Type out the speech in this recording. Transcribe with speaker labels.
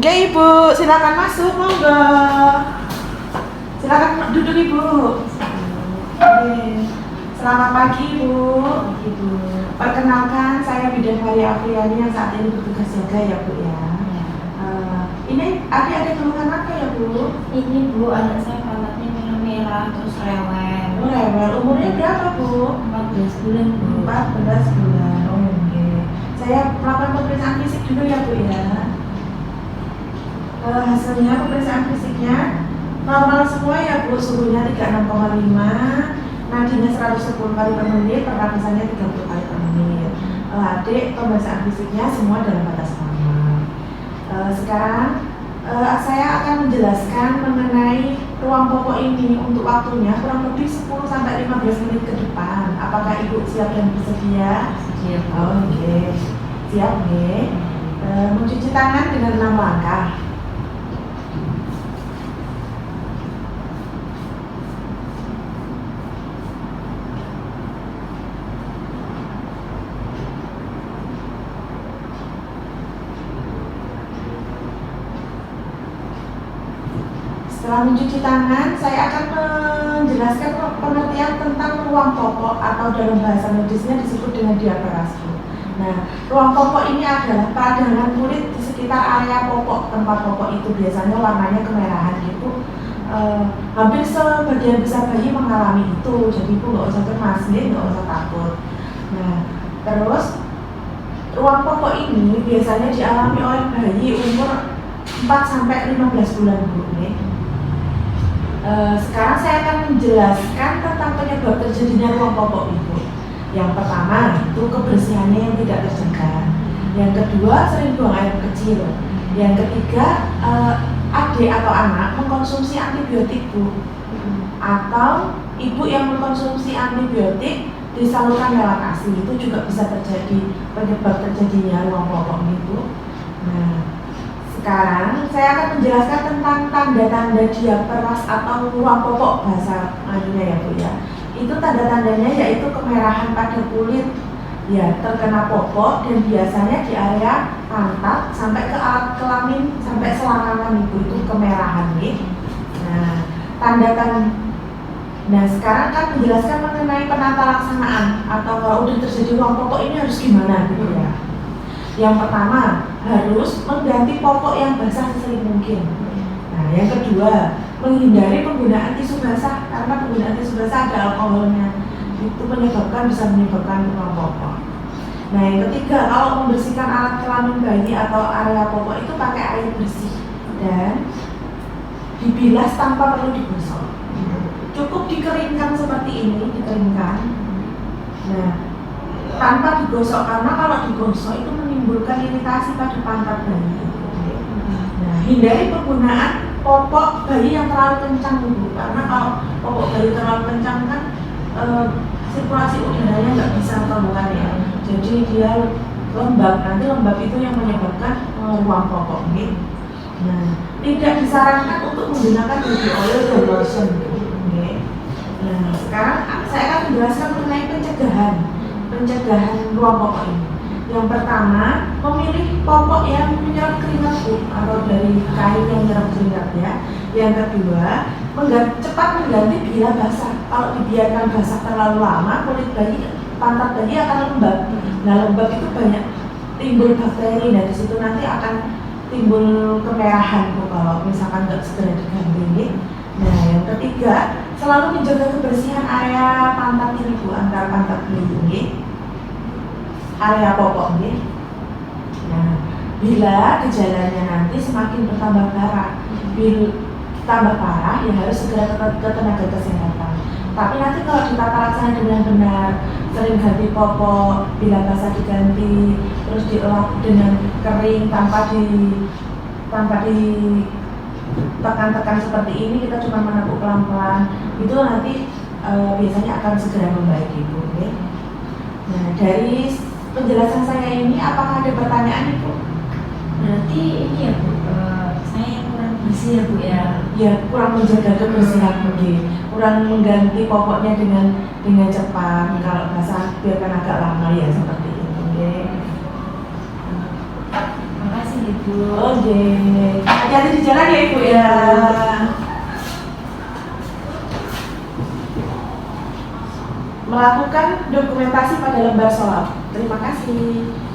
Speaker 1: Oke Ibu, silakan masuk, monggo. Silakan duduk Ibu. Oke. Selamat pagi Ibu.
Speaker 2: Ibu.
Speaker 1: Perkenalkan, saya Bidan Hari Afriani yang saat ini bertugas jaga ya Bu ya. Ini ada keluhan apa ya Bu?
Speaker 2: Ini Bu, anak saya pantatnya merah-merah terus rewel.
Speaker 1: Oh rewel, umurnya berapa Bu?
Speaker 2: 14 bulan Bu.
Speaker 1: 14 bulan. Oh, oke. Saya melakukan pemeriksaan fisik dulu ya Bu ya. Hasilnya pemeriksaan fisiknya normal semua ya Bu, suhunya 36,5, nadinya 110 kali per menit, pernapasannya 30 kali per menit. Adik, pemeriksaan fisiknya semua dalam batas normal. Sekarang saya akan menjelaskan mengenai ruang pokok ini untuk waktunya kurang lebih 10-15 menit ke depan. Apakah Ibu siap dan bersedia?
Speaker 2: Siap Bu.
Speaker 1: Oh, oke. Siap nih. Mencuci tangan dengan 6 langkah. Setelah mencuci tangan, saya akan menjelaskan pengertian tentang ruang pokok atau dalam bahasa medisnya disebut dengan diaparasko. Nah, ruang pokok ini adalah peradangan kulit di sekitar area pokok. Tempat pokok itu biasanya warnanya kemerahan gitu. Hampir sebagian besar bayi mengalami itu, jadi Ibu nggak usah cemas, nggak usah takut. Nah, terus ruang pokok ini biasanya dialami oleh bayi umur 4-15 bulan Bu. Sekarang saya akan menjelaskan tentang penyebab terjadinya ruang pokok Ibu. Yang pertama itu kebersihannya yang tidak terjaga. Yang kedua sering buang air kecil. Yang ketiga adik atau anak mengkonsumsi antibiotik Bu. Atau ibu yang mengkonsumsi antibiotik disalurkan lewat ASI, itu juga bisa terjadi penyebab terjadinya ruang pokok itu. Nah, sekarang saya akan menjelaskan tentang tanda-tanda diaperas atau ruang pokok bahasa Madura ya Bu ya. Itu tanda-tandanya yaitu kemerahan pada kulit ya, terkena pokok dan biasanya di area pantat sampai ke alat kelamin sampai selangkangan Ibu itu kemerahan nih. Nah, sekarang kan menjelaskan mengenai penata laksanaan atau kalau udah terjadi ruang pokok ini harus gimana gitu ya. Yang pertama, harus mengganti pokok yang basah sesering mungkin. Nah, yang kedua, menghindari penggunaan tisu basah karena penggunaan tisu basah ada alkoholnya. Itu bisa menyebabkan ruang pokok. Nah, yang ketiga, kalau membersihkan alat kelamin bayi atau area pokok itu pakai air bersih dan dibilas tanpa perlu digosok. Cukup dikeringkan seperti ini, dikeringkan. Nah, tanpa digosok karena kalau digosok itu menimbulkan iritasi pada pantat bayi. Nah, hindari penggunaan popok bayi yang terlalu kencang Bu, karena kalau popok bayi terlalu kencang kan sirkulasi udaranya nggak bisa keluar ya. Jadi dia lembab, nanti lembab itu yang menyebabkan ruang pokok. Nah, tidak disarankan untuk menggunakan baby oil dan lotion. Nah, sekarang saya akan menjelaskan mengenai pencegahan ruang pokok ini. Yang pertama, memilih pokok yang menyerap keringat Bu, atau dari kain yang menyerap keringat ya. Yang kedua, cepat mengganti bila basah. Kalau dibiarkan basah terlalu lama, kulit bayi, pantat bayi akan lembab. Nah, lembab itu banyak timbul bakteri. Nah, di situ nanti akan timbul kemerahan Bu kalau misalkan nggak segera diganti. Nah, yang ketiga, selalu menjaga kebersihan area pantat ini Bu, antara pantat bayi ini, area pokok ini. Nah, bila gejalanya nanti semakin bertambah parah, tambah parah, ya harus segera ke tenaga kesehatan. Tapi nanti kalau ditata laksana dengan benar, sering ganti popok, bila basah diganti, terus dielap dengan kering tanpa tekan-tekan seperti ini, kita cuma menepuk pelan-pelan, itu nanti biasanya akan segera membaik Ibu. Okay? Nah, dari penjelasan saya ini, apakah ada pertanyaan Ibu?
Speaker 2: Berarti ini ya Bu, saya kurang bersih ya Bu ya?
Speaker 1: Ya, kurang menjaga kebersihan kurang mengganti pokoknya dengan cepat. Kalau basah biarkan agak lama ya seperti itu. Okay?
Speaker 2: Makasih Ibu.
Speaker 1: Oke, hati-hati di jalan ya Ibu ya. Melakukan dokumentasi pada lembar soal. Terima kasih.